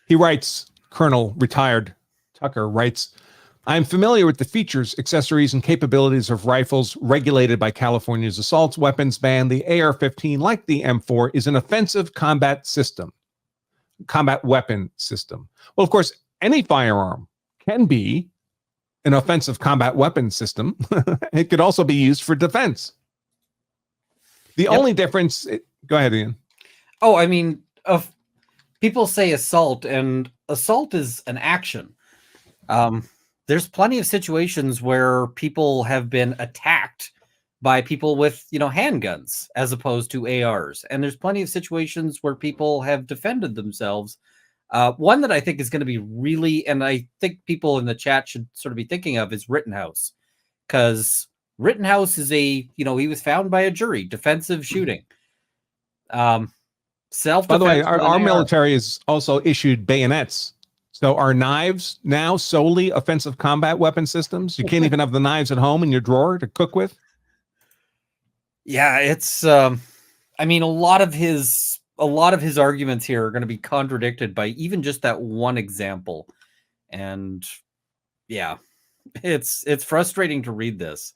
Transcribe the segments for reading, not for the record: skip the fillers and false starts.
He writes, Colonel retired Tucker writes, I'm familiar with the features, accessories, and capabilities of rifles regulated by California's assault weapons ban. The AR-15, like the M4, is an offensive combat weapon system. Well, of course, any firearm can be an offensive combat weapon system. It could also be used for defense. The only difference... Go ahead, Ian. Oh, I mean, people say assault, and assault is an action. There's plenty of situations where people have been attacked by people with, handguns as opposed to ARs. And there's plenty of situations where people have defended themselves. One that I think is going to be really, and I think people in the chat should sort of be thinking of, is Rittenhouse. Because Rittenhouse is he was found by a jury, defensive shooting. Self-defense. By the way, our military has also issued bayonets. So are knives now solely offensive combat weapon systems? You can't even have the knives at home in your drawer to cook with? Yeah, it's a lot of his arguments here are going to be contradicted by even just that one example. And yeah, it's frustrating to read this.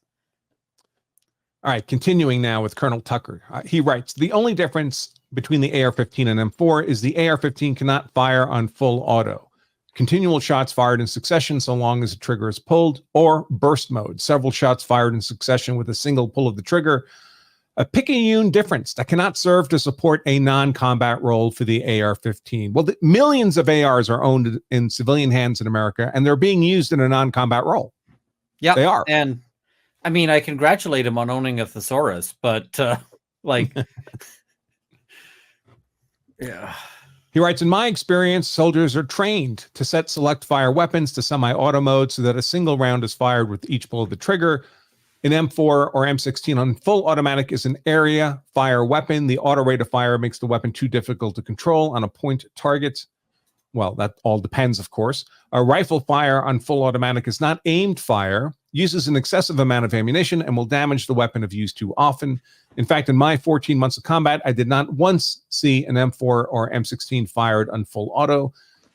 All right, continuing now with Colonel Tucker. He writes, the only difference between the AR-15 and M4 is the AR-15 cannot fire on full auto. Continual shots fired in succession so long as the trigger is pulled, or burst mode, several shots fired in succession with a single pull of the trigger. A picayune difference that cannot serve to support a non-combat role for the AR-15. Well, millions of ARs are owned in civilian hands in America, and they're being used in a non-combat role. Yeah, they are. And I mean, I congratulate him on owning a thesaurus, but yeah. He writes, in my experience, soldiers are trained to set select fire weapons to semi-auto mode so that a single round is fired with each pull of the trigger. An M4 or M16 on full automatic is an area fire weapon. The auto rate of fire makes the weapon too difficult to control on a point target. Well, that all depends, of course. A rifle fire on full automatic is not aimed fire, uses an excessive amount of ammunition, and will damage the weapon if used too often. In fact, in my 14 months of combat, I did not once see an M4 or M16 fired on full auto.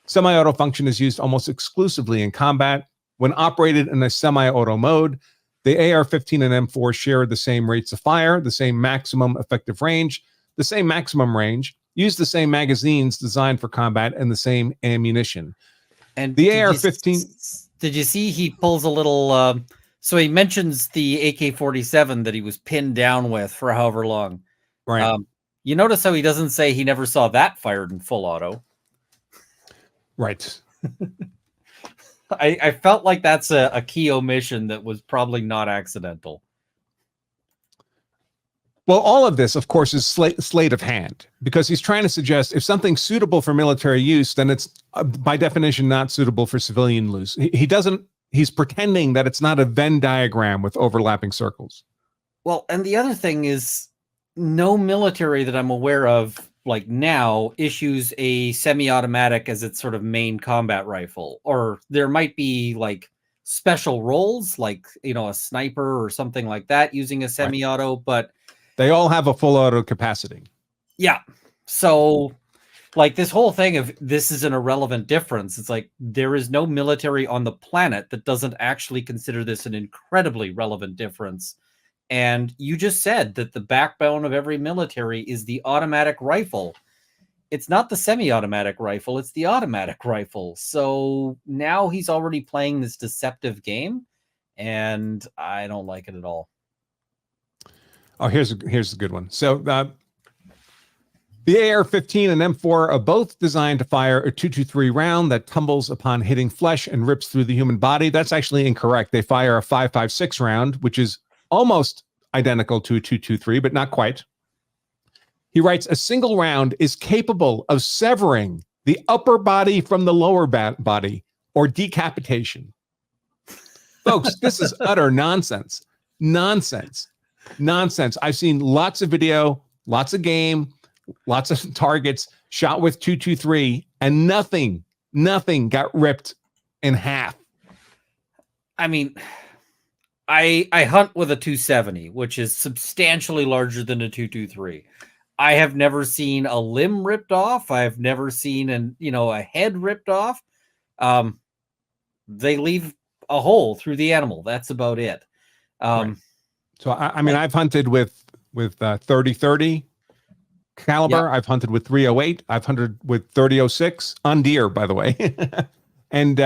Semi-auto function is used almost exclusively in combat. When operated in a semi-auto mode, the AR-15 and M4 share the same rates of fire, the same maximum effective range, the same maximum range, use the same magazines designed for combat, and the same ammunition. And the AR-15... Did you see he pulls a little... So he mentions the AK-47 that he was pinned down with for however long. Right. You notice how he doesn't say he never saw that fired in full auto. Right. I felt like that's a key omission that was probably not accidental. Well, all of this, of course, is sleight of hand, because he's trying to suggest if something's suitable for military use, then it's by definition not suitable for civilian use. He's pretending that it's not a Venn diagram with overlapping circles. Well, and the other thing is, no military that I'm aware of, like now, issues a semi-automatic as its sort of main combat rifle. Or there might be like special roles, like, a sniper or something like that using a semi-auto, but they all have a full auto capacity. Yeah. So like this whole thing of this is an irrelevant difference. It's like there is no military on the planet that doesn't actually consider this an incredibly relevant difference. And you just said that the backbone of every military is the automatic rifle. It's not the semi-automatic rifle, it's the automatic rifle. So now he's already playing this deceptive game, and I don't like it at all. Oh, here's a good one. So the AR-15 and M4 are both designed to fire a 223 round that tumbles upon hitting flesh and rips through the human body. That's actually incorrect. They fire a 5.56 round, which is almost identical to a 223, but not quite. He writes, a single round is capable of severing the upper body from the lower body or decapitation. Folks, this is utter nonsense. Nonsense. I've seen lots of video, lots of game, lots of targets shot with 223, and nothing got ripped in half. I mean, I hunt with a 270, which is substantially larger than a 223. I have never seen a limb ripped off. I've never seen a head ripped off. They leave a hole through the animal. That's about it. Right. So I mean, I've hunted with 30-30 caliber. I've hunted with 308. I've hunted with 30-06 on deer, by the way. And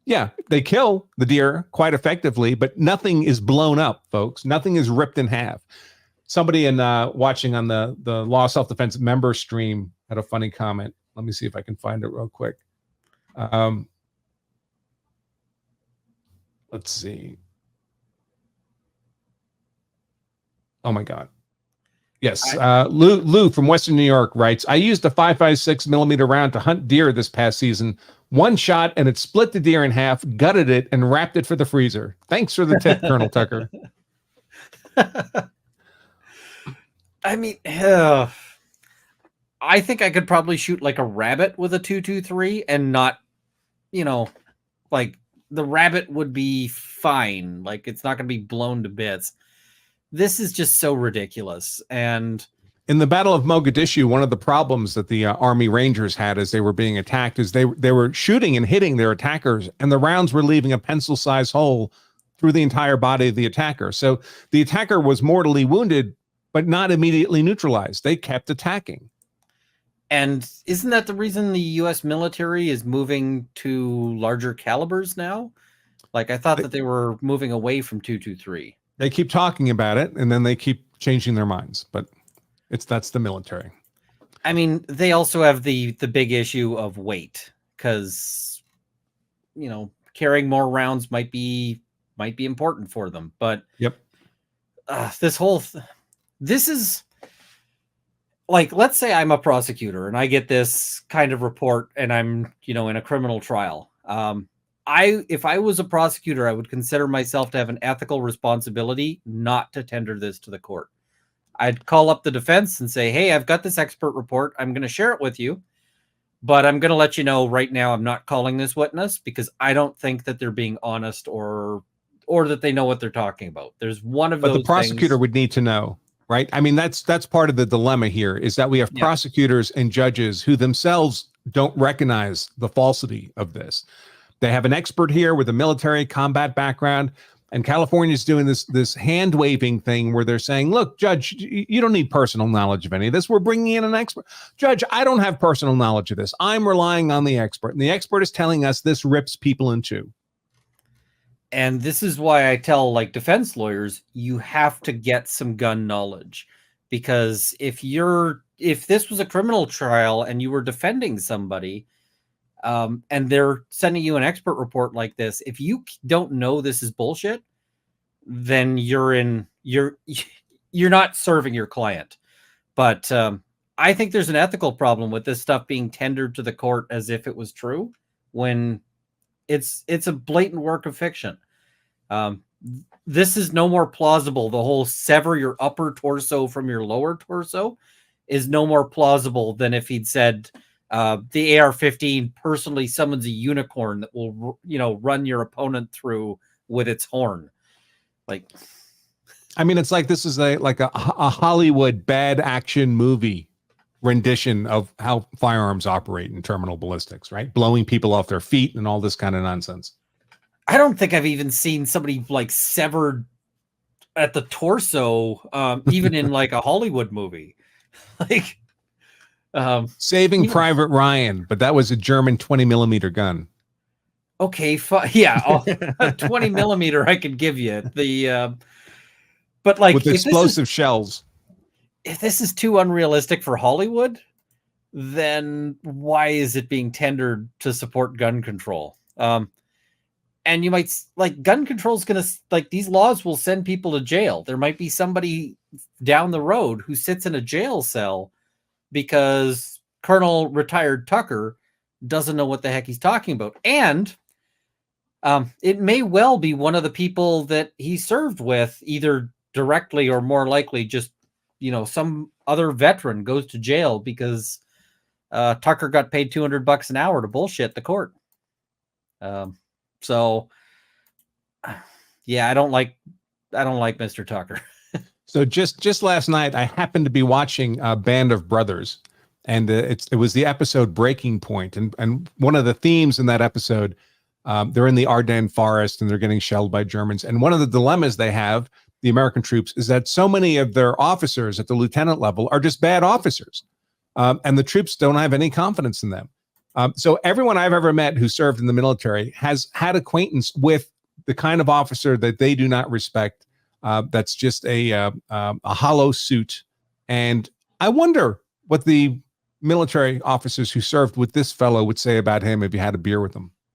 yeah, they kill the deer quite effectively, but nothing is blown up, folks. Nothing is ripped in half. Somebody watching on the Law Self-Defense member stream had a funny comment. Let me see if I can find it real quick. Let's see. Oh my God. Yes. Lou from Western New York writes, I used a 5.56 millimeter round to hunt deer this past season. One shot and it split the deer in half, gutted it, and wrapped it for the freezer. Thanks for the tip, Colonel Tucker. I mean, I think I could probably shoot like a rabbit with a 223 and not, like the rabbit would be fine. Like it's not going to be blown to bits. This is just so ridiculous. And in the Battle of Mogadishu, one of the problems that the Army Rangers had as they were being attacked is they were shooting and hitting their attackers, and the rounds were leaving a pencil-sized hole through the entire body of the attacker. So the attacker was mortally wounded, but not immediately neutralized. They kept attacking. And isn't that the reason the U.S. military is moving to larger calibers now? Like I thought that they were moving away from 223. They keep talking about it, and then they keep changing their minds. But that's the military. I mean, they also have the big issue of weight, because carrying more rounds might be important for them. But yep, this is like, let's say I'm a prosecutor and I get this kind of report and I'm in a criminal trial. If I was a prosecutor, I would consider myself to have an ethical responsibility not to tender this to the court. I'd call up the defense and say, hey, I've got this expert report. I'm going to share it with you, but I'm going to let you know right now I'm not calling this witness because I don't think that they're being honest or that they know what they're talking about. There's one of those. But the prosecutor would need to know, right? I mean, that's part of the dilemma here is that we have prosecutors and judges who themselves don't recognize the falsity of this. They have an expert here with a military combat background, and California's doing this hand waving thing where they're saying, look, Judge, you don't need personal knowledge of any of this. We're bringing in an expert. Judge, I don't have personal knowledge of this. I'm relying on the expert, and the expert is telling us this rips people in two. And this is why I tell defense lawyers, you have to get some gun knowledge, because if this was a criminal trial and you were defending somebody, and they're sending you an expert report like this, if you don't know this is bullshit, then you're not serving your client. But I think there's an ethical problem with this stuff being tendered to the court as if it was true when it's a blatant work of fiction. This is no more plausible. The whole sever your upper torso from your lower torso is no more plausible than if he'd said, the AR-15 personally summons a unicorn that will, run your opponent through with its horn. I mean, it's like this is a Hollywood bad action movie rendition of how firearms operate in terminal ballistics, right? Blowing people off their feet and all this kind of nonsense. I don't think I've even seen somebody severed at the torso, even in a Hollywood movie. Saving Private Ryan, but that was a German 20 millimeter gun. Okay, yeah, 20 millimeter I could give you but with explosive shells. If this is too unrealistic for Hollywood, then why is it being tendered to support gun control? And you might gun control is going to these laws will send people to jail. There might be somebody down the road who sits in a jail cell because Colonel Retired Tucker doesn't know what the heck he's talking about. And it may well be one of the people that he served with, either directly or more likely just, some other veteran goes to jail because Tucker got paid $200 an hour to bullshit the court. So yeah, I don't like Mr. Tucker. So just last night, I happened to be watching Band of Brothers, and it was the episode Breaking Point, and one of the themes in that episode, they're in the Ardennes forest and they're getting shelled by Germans, and one of the dilemmas they have, the American troops, is that so many of their officers at the lieutenant level are just bad officers, and the troops don't have any confidence in them. So everyone I've ever met who served in the military has had acquaintance with the kind of officer that they do not respect. That's just a hollow suit. And I wonder what the military officers who served with this fellow would say about him if you had a beer with him.